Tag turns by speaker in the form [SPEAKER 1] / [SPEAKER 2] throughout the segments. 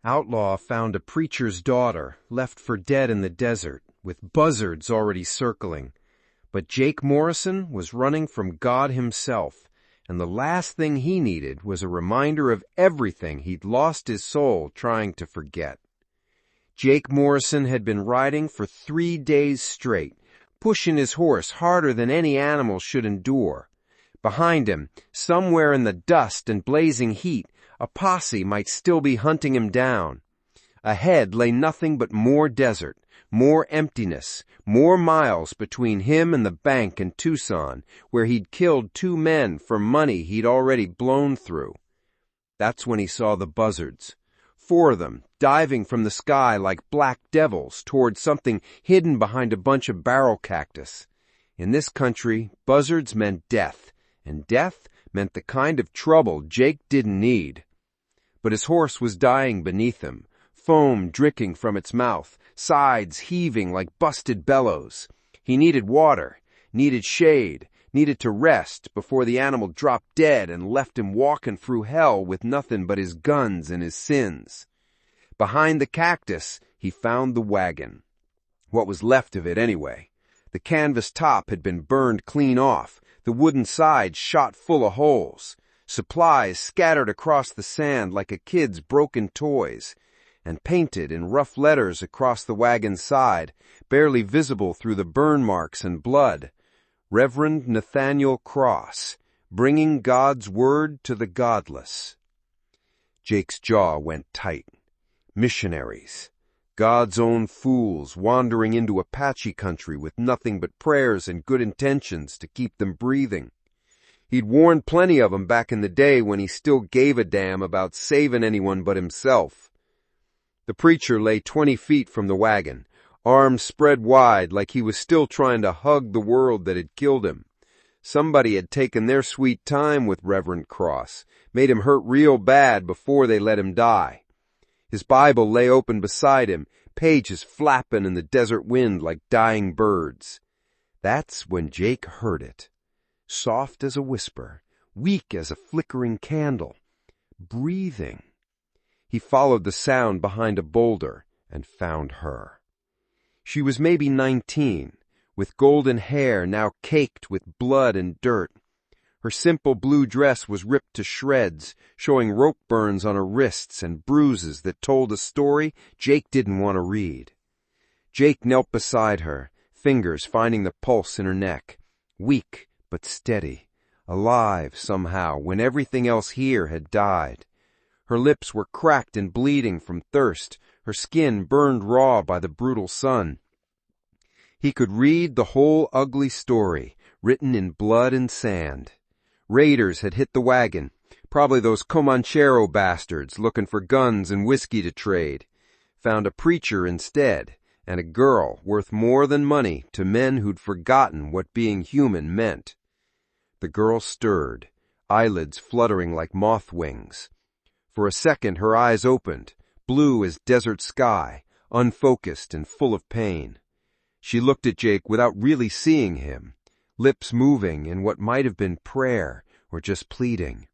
[SPEAKER 1] Outlaw found a preacher's daughter, left for dead in the desert, with buzzards already circling. But Jake Morrison was running from God himself, and the last thing he needed was a reminder of everything he'd lost his soul trying to forget. Jake Morrison had been riding for 3 days straight, pushing his horse harder than any animal should endure. Behind him, somewhere in the dust and blazing heat, a posse might still be hunting him down. Ahead lay nothing but more desert, more emptiness, more miles between him and the bank in Tucson, where he'd killed 2 men for money he'd already blown through. That's when he saw the buzzards. 4 of them, diving from the sky like black devils toward something hidden behind a bunch of barrel cactus. In this country, buzzards meant death, and death meant the kind of trouble Jake didn't need. But his horse was dying beneath him, foam dripping from its mouth, sides heaving like busted bellows. He needed water, needed shade, needed to rest before the animal dropped dead and left him walking through hell with nothing but his guns and his sins. Behind the cactus, he found the wagon. What was left of it anyway. The canvas top had been burned clean off, the wooden sides shot full of holes, supplies scattered across the sand like a kid's broken toys, and painted in rough letters across the wagon's side, barely visible through the burn marks and blood, Reverend Nathaniel Cross, bringing God's word to the godless. Jake's jaw went tight. Missionaries. God's own fools wandering into Apache country with nothing but prayers and good intentions to keep them breathing. He'd warned plenty of them back in the day when he still gave a damn about saving anyone but himself. The preacher lay 20 feet from the wagon, arms spread wide like he was still trying to hug the world that had killed him. Somebody had taken their sweet time with Reverend Cross, made him hurt real bad before they let him die. His Bible lay open beside him, pages flapping in the desert wind like dying birds. That's when Jake heard it. Soft as a whisper, weak as a flickering candle, breathing. He followed the sound behind a boulder and found her. She was maybe 19, with golden hair now caked with blood and dirt. Her simple blue dress was ripped to shreds, showing rope burns on her wrists and bruises that told a story Jake didn't want to read. Jake knelt beside her, fingers finding the pulse in her neck, weak but steady, alive somehow when everything else here had died. Her lips were cracked and bleeding from thirst, her skin burned raw by the brutal sun. He could read the whole ugly story, written in blood and sand. Raiders had hit the wagon, probably those Comanchero bastards looking for guns and whiskey to trade. Found a preacher instead, and a girl worth more than money to men who'd forgotten what being human meant. The girl stirred, eyelids fluttering like moth wings. For a second her eyes opened, blue as desert sky, unfocused and full of pain. She looked at Jake without really seeing him, lips moving in what might have been prayer or just pleading.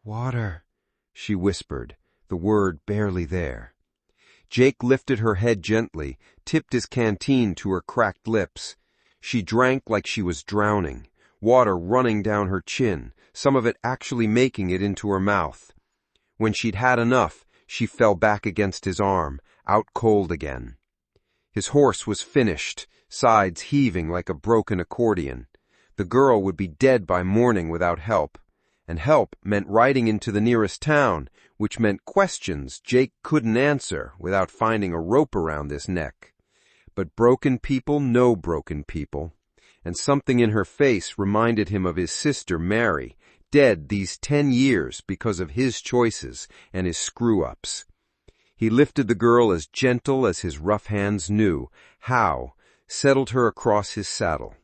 [SPEAKER 1] "Water," she whispered, the word barely there. Jake lifted her head gently, tipped his canteen to her cracked lips. She drank like she was drowning, water running down her chin, some of it actually making it into her mouth. When she'd had enough, she fell back against his arm, out cold again. His horse was finished, sides heaving like a broken accordion. The girl would be dead by morning without help, and help meant riding into the nearest town, which meant questions Jake couldn't answer without finding a rope around his neck. But broken people know broken people, and something in her face reminded him of his sister Mary, dead these 10 years because of his choices and his screw-ups. He lifted the girl as gentle as his rough hands knew how, settled her across his saddle.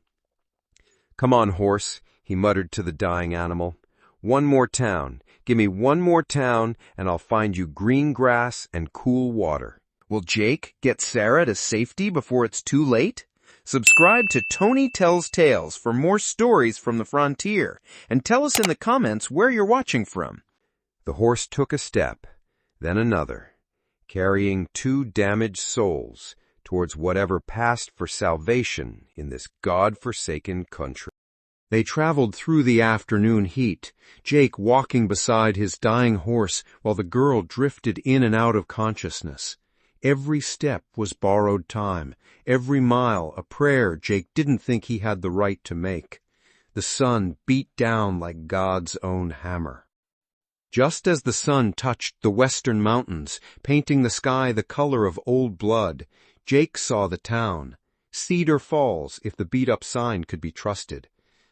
[SPEAKER 1] "Come on, horse," he muttered to the dying animal. "One more town. Give me one more town, and I'll find you green grass and cool water." Will Jake get Sarah to safety before it's too late? Subscribe to Tony Tells Tales for more stories from the frontier, and tell us in the comments where you're watching from. The horse took a step, then another. carrying two damaged souls towards whatever passed for salvation in this God-forsaken country. They traveled through the afternoon heat, Jake walking beside his dying horse while the girl drifted in and out of consciousness. Every step was borrowed time, every mile a prayer Jake didn't think he had the right to make. The sun beat down like God's own hammer. Just as the sun touched the western mountains, painting the sky the color of old blood, Jake saw the town. Cedar Falls, if the beat-up sign could be trusted.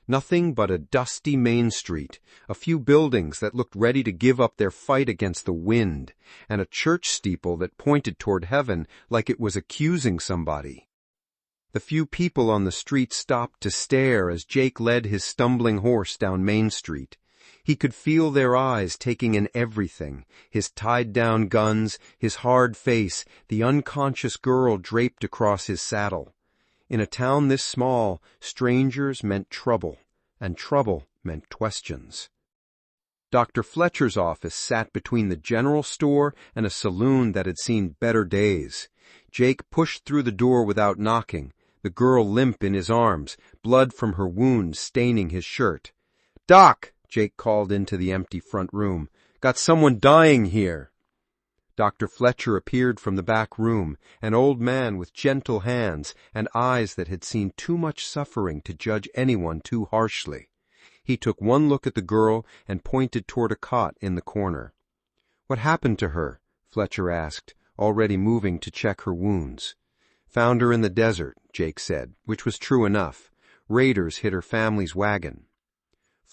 [SPEAKER 1] Nothing but a dusty main street, a few buildings that looked ready to give up their fight against the wind, and a church steeple that pointed toward heaven like it was accusing somebody. The few people on the street stopped to stare as Jake led his stumbling horse down Main Street. He could feel their eyes taking in everything, his tied-down guns, his hard face, the unconscious girl draped across his saddle. In a town this small, strangers meant trouble, and trouble meant questions. Dr. Fletcher's office sat between the general store and a saloon that had seen better days. Jake pushed through the door without knocking, the girl limp in his arms, blood from her wound staining his shirt. "Doc!" Jake called into the empty front room. "Got someone dying here." Dr. Fletcher appeared from the back room, an old man with gentle hands and eyes that had seen too much suffering to judge anyone too harshly. He took one look at the girl and pointed toward a cot in the corner. "What happened to her?" Fletcher asked, already moving to check her wounds. "Found her in the desert," Jake said, which was true enough. Raiders hit her family's wagon.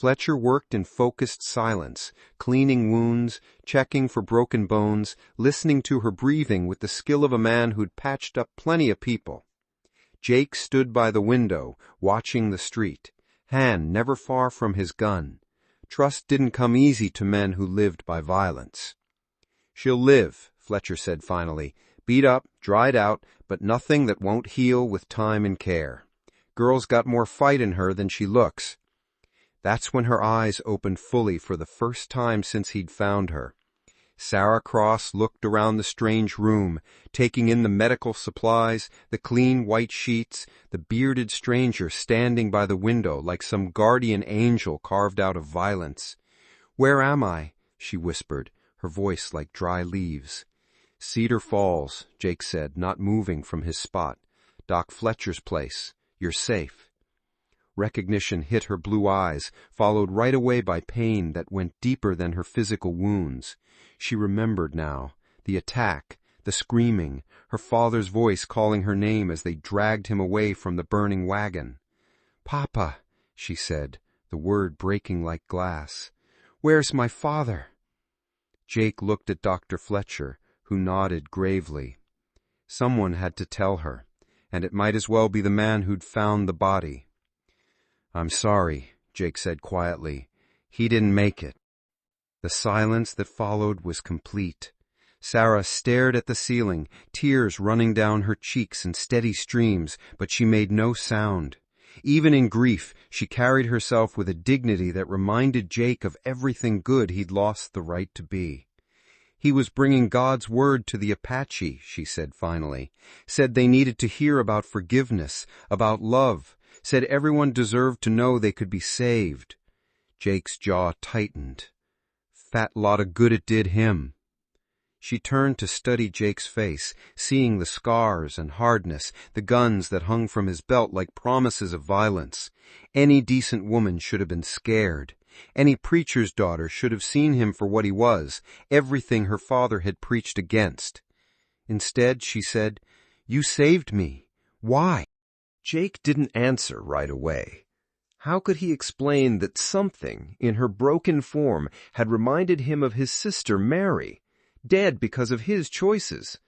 [SPEAKER 1] Fletcher worked in focused silence, cleaning wounds, checking for broken bones, listening to her breathing with the skill of a man who'd patched up plenty of people. Jake stood by the window, watching the street, hand never far from his gun. Trust didn't come easy to men who lived by violence. "She'll live," Fletcher said finally, "beat up, dried out, but nothing that won't heal with time and care. Girl's got more fight in her than she looks." That's when her eyes opened fully for the first time since he'd found her. Sarah Cross looked around the strange room, taking in the medical supplies, the clean white sheets, the bearded stranger standing by the window like some guardian angel carved out of violence. "Where am I?" she whispered, her voice like dry leaves. "Cedar Falls," Jake said, not moving from his spot. "Doc Fletcher's place. You're safe." Recognition hit her blue eyes, followed right away by pain that went deeper than her physical wounds. She remembered now. The attack, the screaming, her father's voice calling her name as they dragged him away from the burning wagon. "Papa," she said, the word breaking like glass. "Where's my father?" Jake looked at Dr. Fletcher, who nodded gravely. Someone had to tell her, and it might as well be the man who'd found the body. "I'm sorry," Jake said quietly. "He didn't make it." The silence that followed was complete. Sarah stared at the ceiling, tears running down her cheeks in steady streams, but she made no sound. Even in grief, she carried herself with a dignity that reminded Jake of everything good he'd lost the right to be. "He was bringing God's word to the Apache," she said finally. "Said they needed to hear about forgiveness, about love. Said everyone deserved to know they could be saved." Jake's jaw tightened. Fat lot of good it did him. She turned to study Jake's face, seeing the scars and hardness, the guns that hung from his belt like promises of violence. Any decent woman should have been scared. Any preacher's daughter should have seen him for what he was, everything her father had preached against. Instead, she said, "You saved me. Why?" Jake didn't answer right away. How could he explain that something in her broken form had reminded him of his sister Mary, dead because of his choices?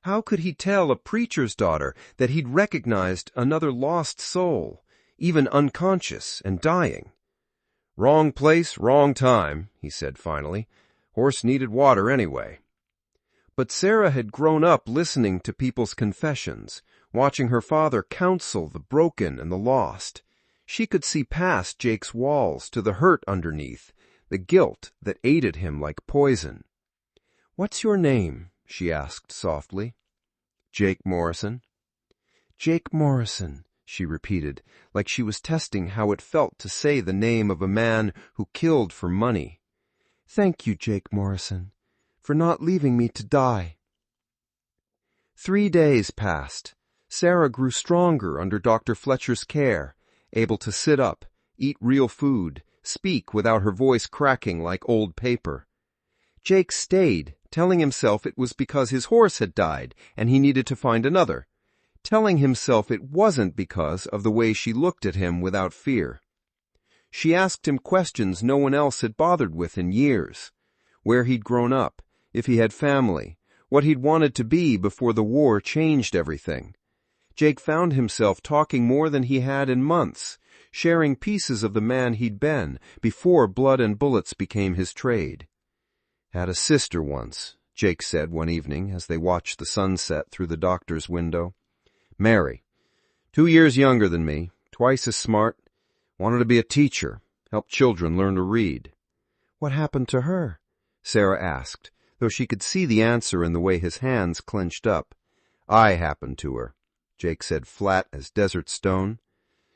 [SPEAKER 1] How could he tell a preacher's daughter that he'd recognized another lost soul, even unconscious and dying? "Wrong place, wrong time," he said finally. "Horse needed water anyway." But Sarah had grown up listening to people's confessions, watching her father counsel the broken and the lost. She could see past Jake's walls to the hurt underneath, the guilt that aided him like poison. "What's your name?" she asked softly. Jake Morrison. Jake Morrison, she repeated, like she was testing how it felt to say the name of a man who killed for money. Thank you, Jake Morrison, for not leaving me to die. 3 days passed. Sarah grew stronger under Dr. Fletcher's care, able to sit up, eat real food, speak without her voice cracking like old paper. Jake stayed, telling himself it was because his horse had died and he needed to find another, telling himself it wasn't because of the way she looked at him without fear. She asked him questions no one else had bothered with in years. Where he'd grown up, if he had family, what he'd wanted to be before the war changed everything. Jake found himself talking more than he had in months, sharing pieces of the man he'd been before blood and bullets became his trade. Had a sister once, Jake said one evening as they watched the sunset through the doctor's window. Mary, 2 years younger than me, twice as smart, wanted to be a teacher, help children learn to read. What happened to her? Sarah asked, though she could see the answer in the way his hands clenched up. I happened to her, Jake said, flat as desert stone.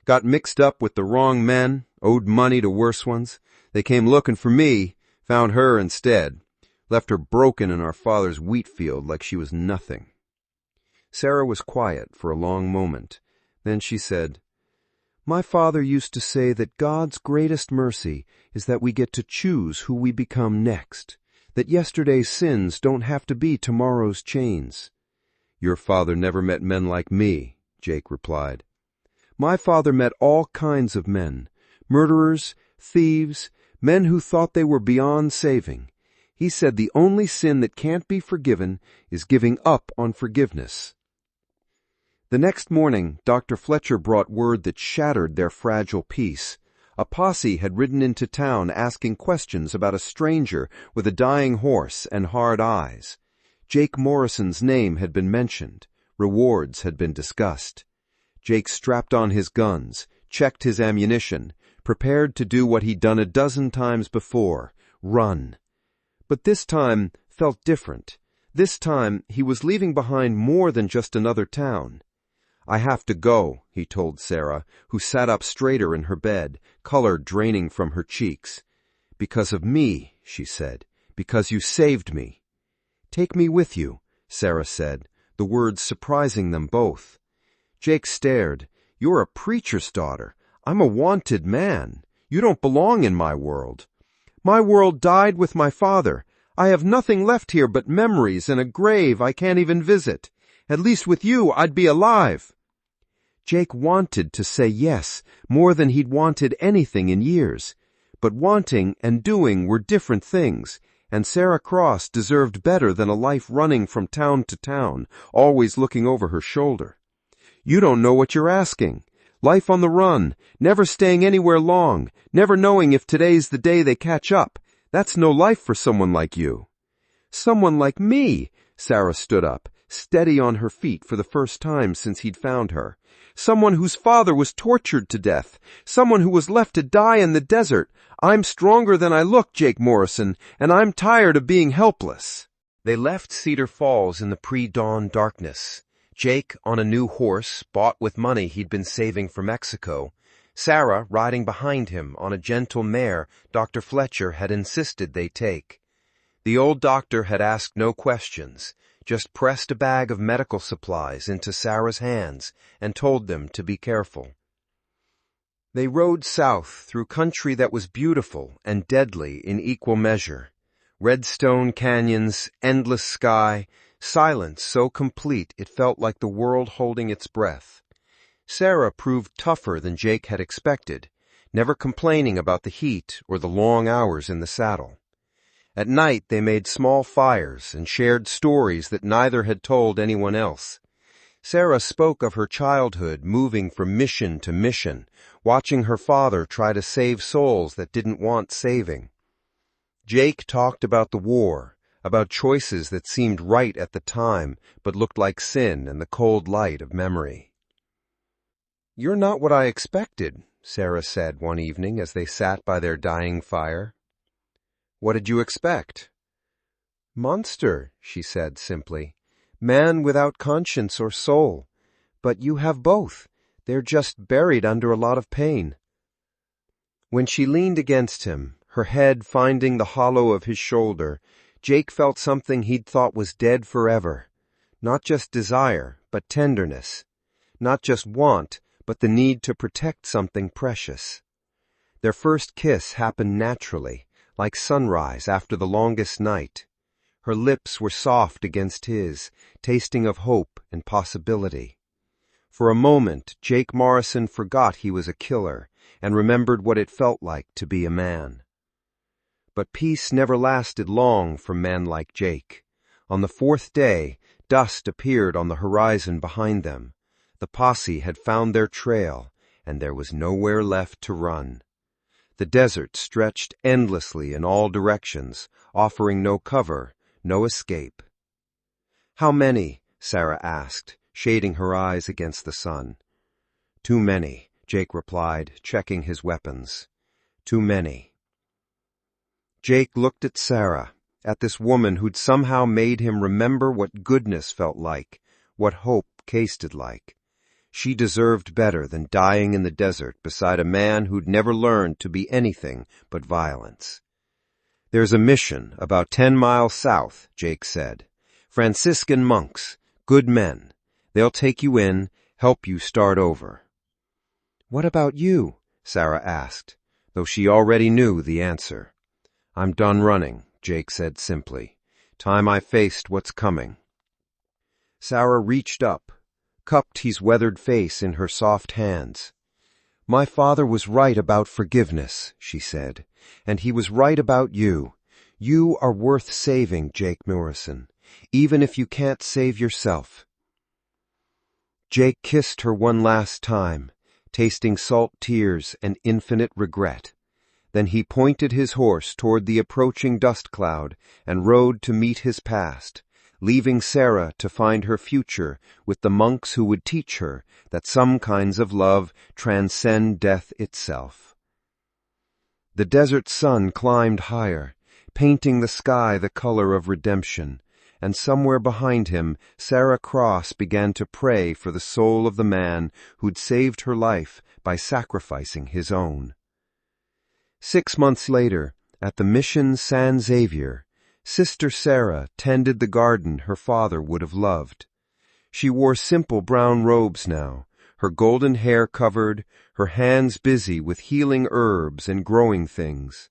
[SPEAKER 1] Got mixed up with the wrong men, owed money to worse ones. They came looking for me, found her instead. Left her broken in our father's wheat field like she was nothing. Sarah was quiet for a long moment. Then she said, My father used to say that God's greatest mercy is that we get to choose who we become next, that yesterday's sins don't have to be tomorrow's chains. Your father never met men like me, Jake replied. My father met all kinds of men, murderers, thieves, men who thought they were beyond saving. He said the only sin that can't be forgiven is giving up on forgiveness. The next morning, Dr. Fletcher brought word that shattered their fragile peace. A posse had ridden into town asking questions about a stranger with a dying horse and hard eyes. Jake Morrison's name had been mentioned. Rewards had been discussed. Jake strapped on his guns, checked his ammunition, prepared to do what he'd done a dozen times before, run. But this time felt different. This time he was leaving behind more than just another town. I have to go, he told Sarah, who sat up straighter in her bed, color draining from her cheeks. Because of me, she said, because you saved me. Take me with you, Sarah said, the words surprising them both. Jake stared. You're a preacher's daughter. I'm a wanted man. You don't belong in my world. My world died with my father. I have nothing left here but memories and a grave I can't even visit. At least with you, I'd be alive. Jake wanted to say yes, more than he'd wanted anything in years. But wanting and doing were different things, and Sarah Cross deserved better than a life running from town to town, always looking over her shoulder. You don't know what you're asking. Life on the run, never staying anywhere long, never knowing if today's the day they catch up. That's no life for someone like you. Someone like me, Sarah stood up, steady on her feet for the first time since he'd found her. Someone whose father was tortured to death. Someone who was left to die in the desert. I'm stronger than I look, Jake Morrison, and I'm tired of being helpless. They left Cedar Falls in the pre-dawn darkness. Jake on a new horse, bought with money he'd been saving for Mexico. Sarah riding behind him on a gentle mare Dr. Fletcher had insisted they take. The old doctor had asked no questions, just pressed a bag of medical supplies into Sarah's hands and told them to be careful. They rode south through country that was beautiful and deadly in equal measure. Redstone canyons, endless sky, silence so complete it felt like the world holding its breath. Sarah proved tougher than Jake had expected, never complaining about the heat or the long hours in the saddle. At night they made small fires and shared stories that neither had told anyone else. Sarah spoke of her childhood moving from mission to mission, watching her father try to save souls that didn't want saving. Jake talked about the war, about choices that seemed right at the time but looked like sin in the cold light of memory. "You're not what I expected," Sarah said one evening as they sat by their dying fire. "What did you expect?" "Monster," she said simply. "Man without conscience or soul. But you have both. They're just buried under a lot of pain." When she leaned against him, her head finding the hollow of his shoulder, Jake felt something he'd thought was dead forever. Not just desire, but tenderness. Not just want, but the need to protect something precious. Their first kiss happened naturally, like sunrise after the longest night. Her lips were soft against his, tasting of hope and possibility. For a moment, Jake Morrison forgot he was a killer and remembered what it felt like to be a man. But peace never lasted long for men like Jake. On the fourth day, dust appeared on the horizon behind them. The posse had found their trail, and there was nowhere left to run. The desert stretched endlessly in all directions, offering no cover, no escape. "How many?" Sarah asked, shading her eyes against the sun. "Too many," Jake replied, checking his weapons. "Too many." Jake looked at Sarah, at this woman who'd somehow made him remember what goodness felt like, what hope tasted like. She deserved better than dying in the desert beside a man who'd never learned to be anything but violence. "There's a mission about 10 miles south," Jake said. "Franciscan monks, good men. They'll take you in, help you start over." "What about you?" Sarah asked, though she already knew the answer. "I'm done running," Jake said simply. "Time I faced what's coming." Sarah reached up, cupped his weathered face in her soft hands. "My father was right about forgiveness," she said, "and he was right about you. You are worth saving, Jake Morrison, even if you can't save yourself." Jake kissed her one last time, tasting salt tears and infinite regret. Then he pointed his horse toward the approaching dust cloud and rode to meet his past, leaving Sarah to find her future with the monks who would teach her that some kinds of love transcend death itself. The desert sun climbed higher, painting the sky the color of redemption, and somewhere behind him Sarah Cross began to pray for the soul of the man who'd saved her life by sacrificing his own. 6 months later, at the Mission San Xavier, Sister Sarah tended the garden her father would have loved. She wore simple brown robes now, her golden hair covered, her hands busy with healing herbs and growing things.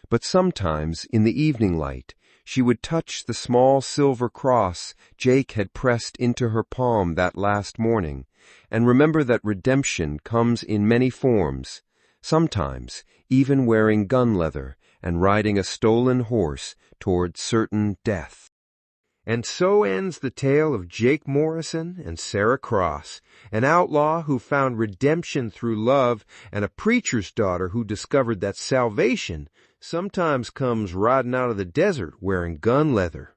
[SPEAKER 1] But sometimes, in the evening light, she would touch the small silver cross Jake had pressed into her palm that last morning, and remember that redemption comes in many forms, sometimes even wearing gun leather and riding a stolen horse toward certain death. And so ends the tale of Jake Morrison and Sarah Cross, an outlaw who found redemption through love and a preacher's daughter who discovered that salvation sometimes comes riding out of the desert wearing gun leather.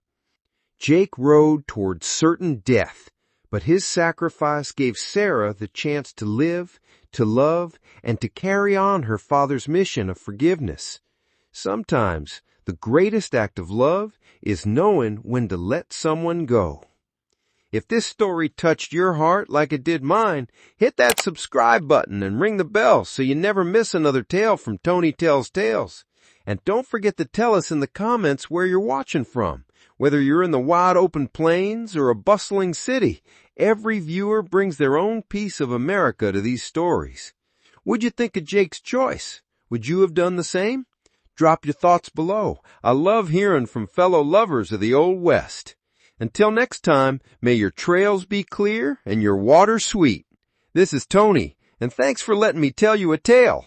[SPEAKER 1] Jake rode toward certain death, but his sacrifice gave Sarah the chance to live, to love, and to carry on her father's mission of forgiveness. Sometimes the greatest act of love is knowing when to let someone go. If this story touched your heart like it did mine, hit that subscribe button and ring the bell so you never miss another tale from Tony Tells Tales. And don't forget to tell us in the comments where you're watching from. Whether you're in the wide open plains or a bustling city, every viewer brings their own piece of America to these stories. What'd you think of Jake's choice? Would you have done the same? Drop your thoughts below. I love hearing from fellow lovers of the Old West. Until next time, may your trails be clear and your water sweet. This is Tony, and thanks for letting me tell you a tale.